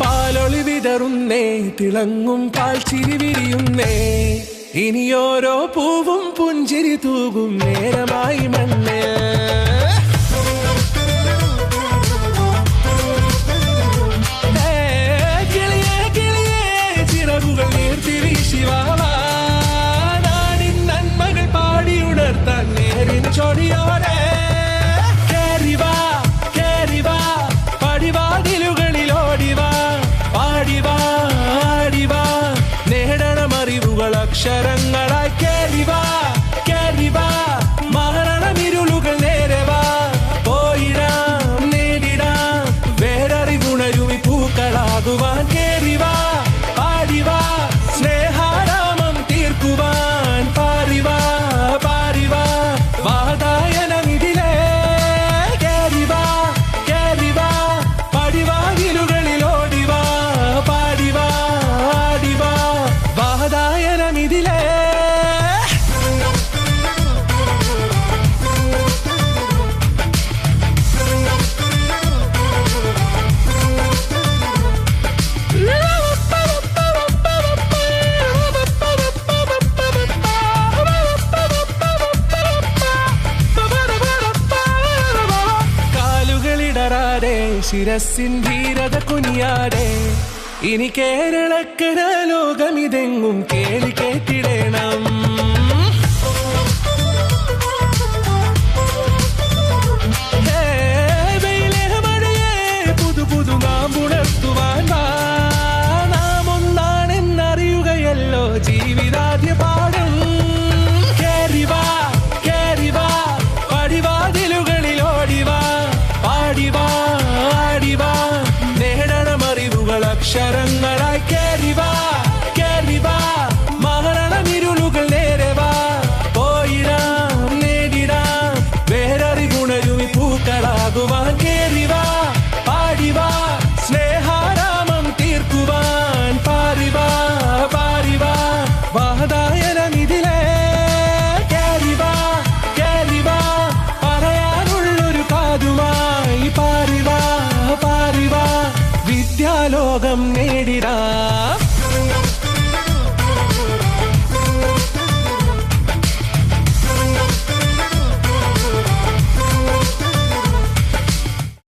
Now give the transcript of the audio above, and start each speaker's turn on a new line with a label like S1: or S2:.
S1: പാലൊളി വിതറുന്നേ, തിളങ്ങും പാൽച്ചിരി വിരിയുന്നേ, ഇനിയോരോ പൂവും പുഞ്ചിരി തൂകും നേരമായി മണ്ണേ. കിളിയേ കിളിയേ ചിറകുകൾ നീർത്തിവീശി വാവാ, നാടിൻ നന്മകൾ പാടിയുണർത്താൻ നേരിൻ ചൊടിയോടെ. കേറിവാ കേറിവാ പടിവാതിലുകളിൽ ഓടിവാ, പാടിവാ ആടിവാ നേടണമറിവുകൾ അക്ഷരങ്ങളായി. കേറിവാ കേറിവാ മരണമിരുളുകൾ നേരവാ, പോയിടാം നേടിടാം വേററിവുണരുമി പൂക്കളാകുവാൻ. കേറിവാ പാടിവാ സ്നേഹാരാമം തീർക്കുവാൻ, പാറിവാ പാറിവാ വാതായനമിതിലേ. കേറിവാ കേറിവാ പടിവാതിലുകളിൽ ഓടിവാ, പാടിവാ ആടിവാ വാതായനമിതിലേ. കാലുകളിടറാതെ ശിരസിൻ ധീരത കുനിയാതെ, ഇനി കേരളക്കര ലോകമിതെങ്ങും കേളി കേട്ടിടണം. പുതു പുതു നാമ്പുണർത്തുവാൻ വാ, നാം ഒന്നാണെന്നറിയുകയല്ലോ ജീവിതാദ്യ പാഠം. കേറിവാ കേറിവാ പടിവാതിലുകളിൽ ഓടിവാ, പാടിവാ ആടിവാ നേടണമറിവുകൾ അക്ഷരങ്ങളായി. കേറിവാ കേറിവാ മരണമിരുളുകൾ നേരവാ, പോയിടാം നേടിടാം വേററിവുണരുമി പൂക്കളാകുവാൻ. കേറിവാ പാടിവാ സ്നേഹാരാമം തീർക്കുവാൻ, പാറിവാ പാറിവാ വാതായനമിതിലേ. കേറിവാ കേറിവാ പറയാനുള്ളൊരു കാതുമായി, പാറിവാ പാറിവാ വിദ്യാലോകം നേടിടാം.